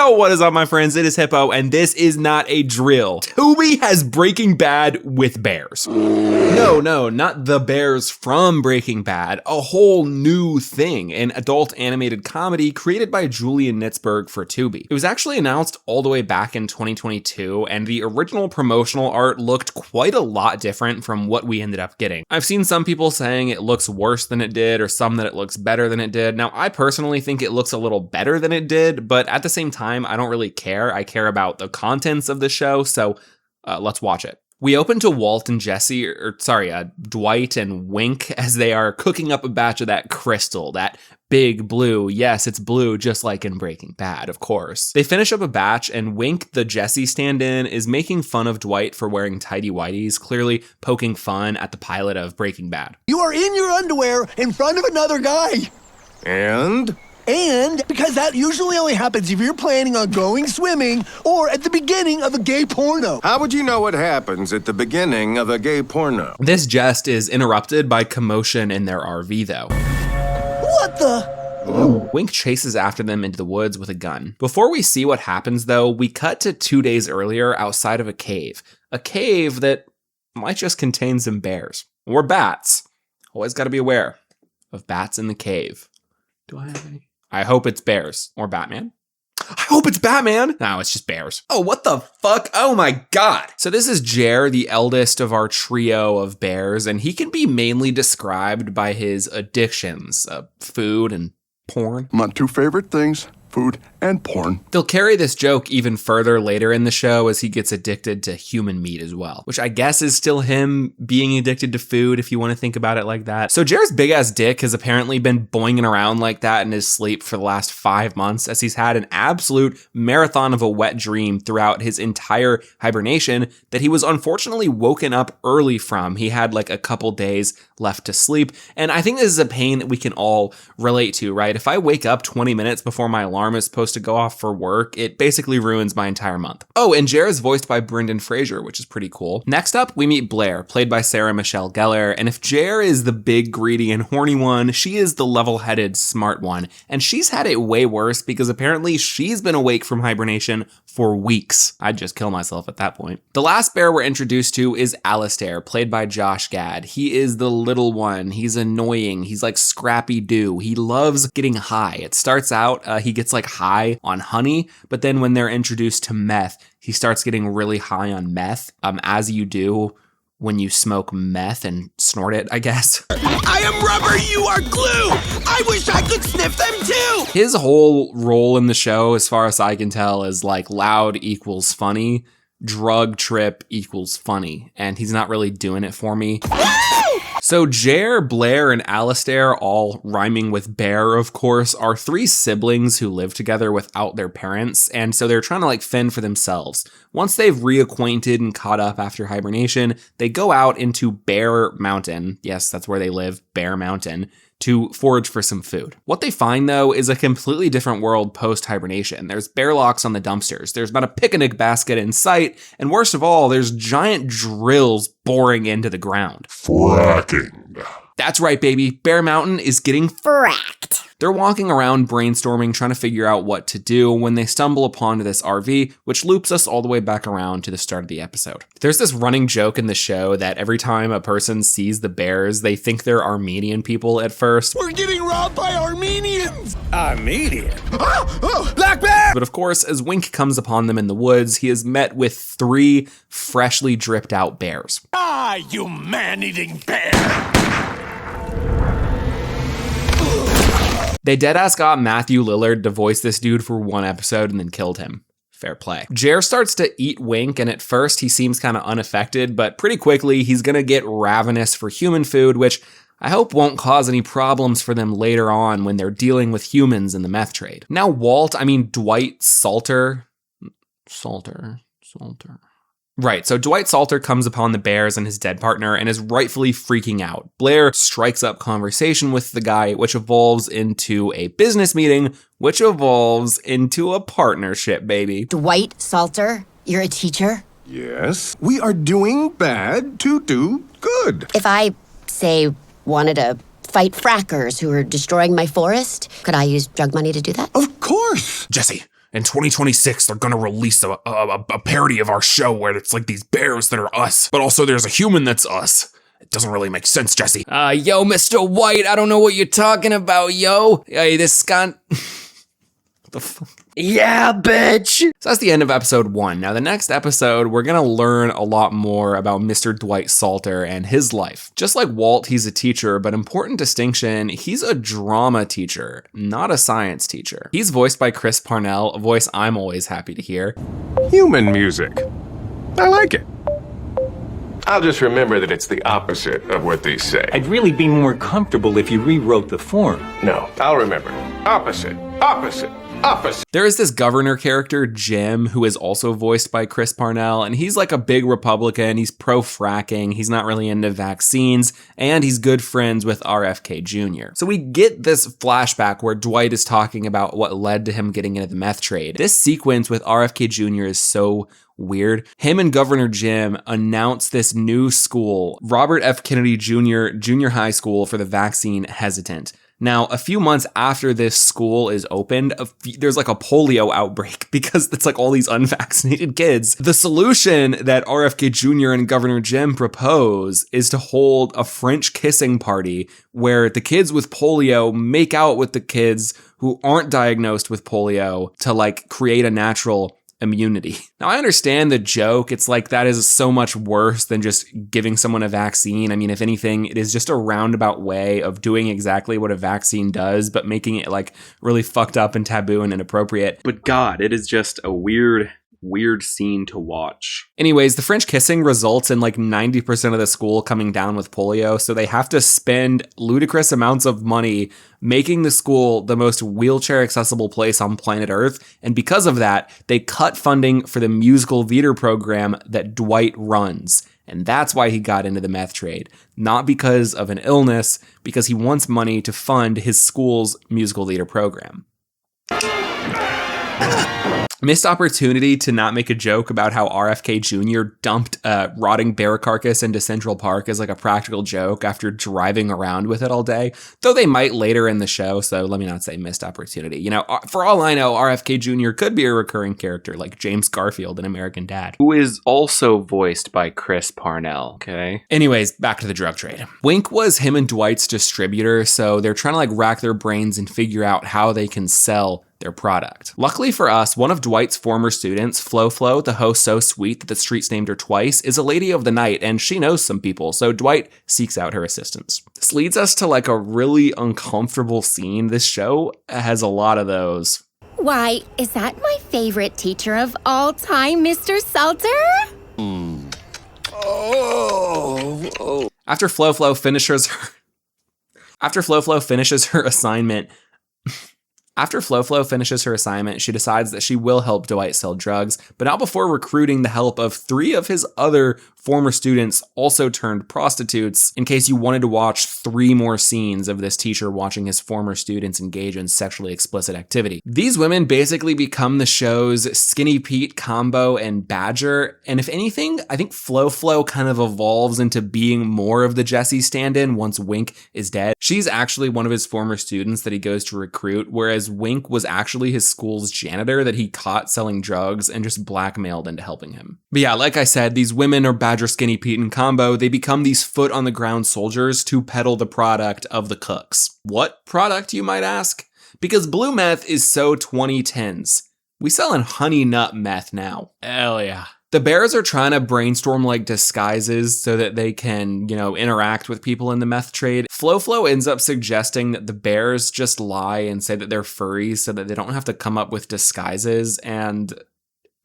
Yo, what is up, my friends? It is Hippo, and this is not a drill. Tubi has Breaking Bad with bears. No, not the bears from Breaking Bad. A whole new thing, an adult animated comedy created by Julian Nitzberg for Tubi. It was actually announced all the way back in 2022, and the original promotional art looked quite a lot different from what we ended up getting. I've seen some people saying it looks worse than it did, or some that it looks better than it did. Now, I personally think it looks a little better than it did, but at the same time, I don't really care. I care about the contents of the show, so let's watch it. We open to Walt and Jesse, Dwight and Wink as they are cooking up a batch of that crystal, that big blue. Yes, it's blue, just like in Breaking Bad, of course. They finish up a batch, and Wink, the Jesse stand-in, is making fun of Dwight for wearing tighty-whities, clearly poking fun at the pilot of Breaking Bad. You are in your underwear in front of another guy. And Because that usually only happens if you're planning on going swimming or at the beginning of a gay porno. how would you know what happens at the beginning of a gay porno? This jest is interrupted by commotion in their RV, though. What the? Wink chases after them into the woods with a gun. Before we see what happens, though, we cut to 2 days earlier outside of a cave. A cave that might just contain some bears. Or bats. Always gotta be aware of bats in the cave. Do I have any? I hope it's bears. Or Batman. I hope it's Batman. No, it's just bears. Oh, what the fuck? Oh my god. So this is Jer, the eldest of our trio of bears, and he can be mainly described by his addictions, food and porn. My two favorite things, food and porn. They'll carry this joke even further later in the show as he gets addicted to human meat as well, which I guess is still him being addicted to food if you want to think about it like that. So Jer's big ass dick has apparently been boinging around like that in his sleep for the last 5 months as he's had an absolute marathon of a wet dream throughout his entire hibernation that he was unfortunately woken up early from. He had like a couple days left to sleep, and I think this is a pain that we can all relate to, right? If I wake up 20 minutes before my alarm is supposed to go off for work, it basically ruins my entire month. Oh, and Jer is voiced by Brendan Fraser, which is pretty cool. Next up, we meet Blair, played by Sarah Michelle Gellar, and if Jer is the big, greedy, and horny one, she is the level-headed, smart one, and she's had it way worse because apparently she's been awake from hibernation for weeks. I'd just kill myself at that point. The last bear we're introduced to is Alistair, played by Josh Gad. He is the little one. He's annoying. He's like Scrappy Doo. He loves getting high. It starts out, he gets like high on honey, but then when they're introduced to meth, he starts getting really high on meth, as you do when you smoke meth and snort it, I guess. I am rubber, you are glue. I wish I could sniff them too. His whole role in the show, as far as I can tell, is like loud equals funny, drug trip equals funny, and he's not really doing it for me. So Jer, Blair, and Alistair, all rhyming with bear, of course, are 3 siblings who live together without their parents, and so they're trying to like fend for themselves. Once they've reacquainted and caught up after hibernation, they go out into Bear Mountain, yes, that's where they live, Bear Mountain, to forage for some food. What they find, though, is a completely different world post-hibernation. There's bear locks on the dumpsters, there's not a picnic basket in sight, and worst of all, there's giant drills boring into the ground. Fracking. That's right, baby. Bear Mountain is getting Fracked. They're walking around brainstorming, trying to figure out what to do when they stumble upon this RV, which loops us all the way back around to the start of the episode. There's this running joke in the show that every time a person sees the bears, they think they're Armenian people at first. We're getting robbed by Armenians. Armenian? Black bear. But of course, as Wink comes upon them in the woods, he is met with 3 freshly dripped out bears. Ah, you man-eating bear. They deadass got Matthew Lillard to voice this dude for 1 episode and then killed him. Fair play. Jer starts to eat Wink, and at first he seems kind of unaffected, but pretty quickly he's gonna get ravenous for human food, which I hope won't cause any problems for them later on when they're dealing with humans in the meth trade. Now Dwight Salter. Right, so Dwight Salter comes upon the bears and his dead partner and is rightfully freaking out. Blair strikes up conversation with the guy, which evolves into a business meeting, which evolves into a partnership, baby. Dwight Salter, you're a teacher? Yes. We are doing bad to do good. If I, say, wanted to fight frackers who are destroying my forest, could I use drug money to do that? Of course. Jesse, In 2026, they're gonna release a parody of our show where it's like these bears that are us, but also there's a human that's us. It doesn't really make sense, Jesse. Yo, Mr. White, I don't know what you're talking about, yo. Hey, this What the fuck? Yeah, bitch! So that's the end of episode 1. Now, the next episode, we're gonna learn a lot more about Mr. Dwight Salter and his life. Just like Walt, he's a teacher, but important distinction, he's a drama teacher, not a science teacher. He's voiced by Chris Parnell, a voice I'm always happy to hear. Human music. I like it. I'll just remember that it's the opposite of what they say. I'd really be more comfortable if you rewrote the form. No, I'll remember. Opposite, opposite, opposite. There is this governor character, Jim, who is also voiced by Chris Parnell, and he's like a big Republican. He's pro-fracking, he's not really into vaccines, and he's good friends with RFK Jr. So we get this flashback where Dwight is talking about what led to him getting into the meth trade. This sequence with RFK Jr. is so weird. Him and Governor Jim announced this new school, Robert F. Kennedy Jr. Junior High School for the vaccine hesitant. Now, a few months after this school is opened, there's like a polio outbreak because it's like all these unvaccinated kids. The solution that RFK Jr. and Governor Jim propose is to hold a French kissing party where the kids with polio make out with the kids who aren't diagnosed with polio to like create a natural immunity. Now, I understand the joke. It's like that is so much worse than just giving someone a vaccine. I mean, if anything, it is just a roundabout way of doing exactly what a vaccine does, but making it like really fucked up and taboo and inappropriate. But God, it is just a weird scene to watch. Anyways, the French kissing results in like 90% of the school coming down with polio, so they have to spend ludicrous amounts of money making the school the most wheelchair accessible place on planet Earth, and because of that, they cut funding for the musical theater program that Dwight runs. And that's why he got into the meth trade. Not because of an illness, because he wants money to fund his school's musical theater program. Missed opportunity to not make a joke about how RFK Jr. dumped a rotting bear carcass into Central Park as like a practical joke after driving around with it all day, though they might later in the show, so let me not say missed opportunity. You know, for all I know, RFK Jr. could be a recurring character like James Garfield in American Dad, who is also voiced by Chris Parnell, okay? Anyways, back to the drug trade. Wink was him and Dwight's distributor, so they're trying to like rack their brains and figure out how they can sell their product. Luckily for us, one of Dwight's former students, Flo, the host so sweet that the streets named her twice, is a lady of the night and she knows some people, so Dwight seeks out her assistance. This leads us to like a really uncomfortable scene. This show has a lot of those. Why, is that my favorite teacher of all time, Mr. Salter? After Flo finishes her assignment, she decides that she will help Dwight sell drugs, but not before recruiting the help of 3 of his other former students, also turned prostitutes, in case you wanted to watch 3 more scenes of this teacher watching his former students engage in sexually explicit activity. These women basically become the show's Skinny Pete, Combo, and Badger, and if anything, I think Flo kind of evolves into being more of the Jesse stand-in once Wink is dead. She's actually one of his former students that he goes to recruit, whereas Wink was actually his school's janitor that he caught selling drugs and just blackmailed into helping him. But yeah, like I said, these women are Badger, Skinny Pete, and Combo. They become these foot-on-the-ground soldiers to peddle the product of the cooks. What product, you might ask? Because blue meth is so 2010s. We sell in honey nut meth now. Hell yeah. The bears are trying to brainstorm like disguises so that they can, interact with people in the meth trade. Flo ends up suggesting that the bears just lie and say that they're furries so that they don't have to come up with disguises, and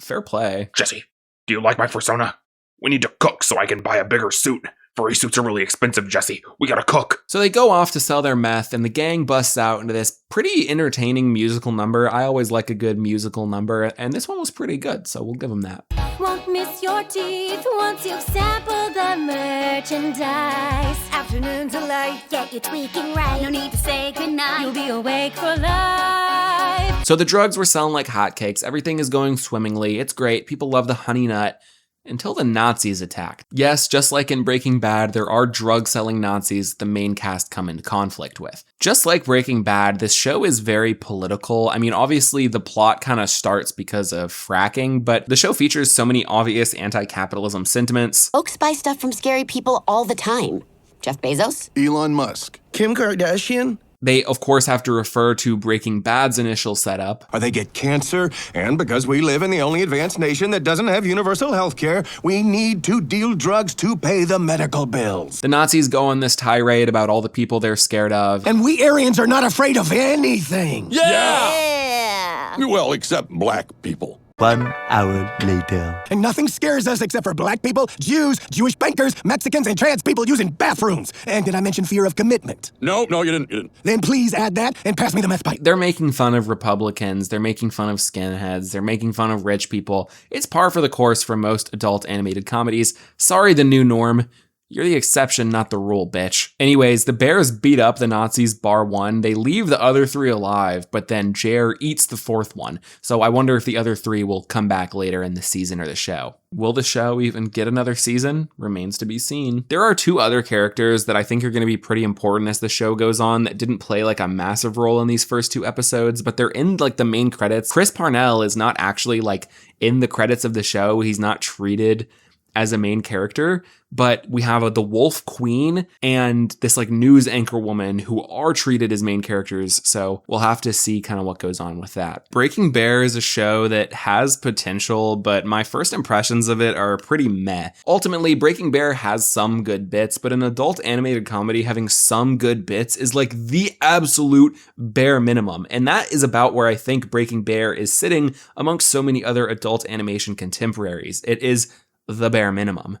fair play. Jesse, do you like my persona? We need to cook so I can buy a bigger suit. Furry suits are really expensive, Jesse. We gotta cook. So they go off to sell their meth, and the gang busts out into this pretty entertaining musical number. I always like a good musical number, and this one was pretty good, so we'll give them that. Won't miss your teeth once you've sampled the merchandise. Afternoon delight, get you tweaking right. No need to say goodnight. You'll be awake for life. So the drugs were selling like hotcakes. Everything is going swimmingly. It's great. People love the honey nut. until the Nazis attacked. Yes, just like in Breaking Bad, there are drug-selling Nazis the main cast come into conflict with. Just like Breaking Bad, this show is very political. I mean, obviously the plot kind of starts because of fracking, but the show features so many obvious anti-capitalism sentiments. Folks buy stuff from scary people all the time. Jeff Bezos? Elon Musk. Kim Kardashian? They, of course, have to refer to Breaking Bad's initial setup. Or they get cancer, and because we live in the only advanced nation that doesn't have universal health care, we need to deal drugs to pay the medical bills. The Nazis go on this tirade about all the people they're scared of. And we Aryans are not afraid of anything. Yeah! Well, except black people. 1 hour later. And nothing scares us except for black people, Jews, Jewish bankers, Mexicans, and trans people using bathrooms. And did I mention fear of commitment? No, you didn't. Then please add that and pass me the meth pipe. They're making fun of Republicans, they're making fun of skinheads, they're making fun of rich people. It's par for the course for most adult animated comedies. Sorry, the new norm. You're the exception, not the rule, bitch. Anyways, the bears beat up the Nazis bar one. They leave the other 3 alive, but then Jer eats the 4th one. So I wonder if the other 3 will come back later in the season or the show. Will the show even get another season? Remains to be seen. There are 2 other characters that I think are going to be pretty important as the show goes on that didn't play like a massive role in these first 2 episodes, but they're in like the main credits. Chris Parnell is not actually like in the credits of the show. He's not treated as a main character, but we have the Wolf Queen and this like news anchor woman who are treated as main characters. So we'll have to see kind of what goes on with that. Breaking Bear is a show that has potential, but my first impressions of it are pretty meh. Ultimately, Breaking Bear has some good bits, but an adult animated comedy having some good bits is like the absolute bare minimum. And that is about where I think Breaking Bear is sitting amongst so many other adult animation contemporaries. It is the bare minimum,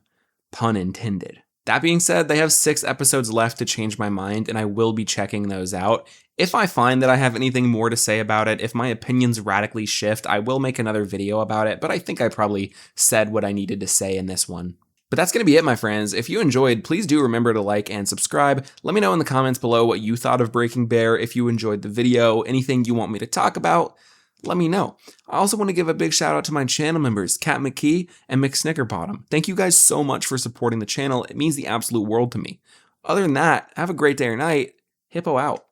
pun intended. That being said, they have 6 episodes left to change my mind, and I will be checking those out. If I find that I have anything more to say about it, if my opinions radically shift, I will make another video about it, but I think I probably said what I needed to say in this one. But that's going to be it, my friends. If you enjoyed, please do remember to like and subscribe. Let me know in the comments below what you thought of Breaking Bear. If you enjoyed the video, anything you want me to talk about, let me know. I also want to give a big shout out to my channel members, Kat McKee and McSnickerbottom. Thank you guys so much for supporting the channel. It means the absolute world to me. Other than that, have a great day or night. Hippo out.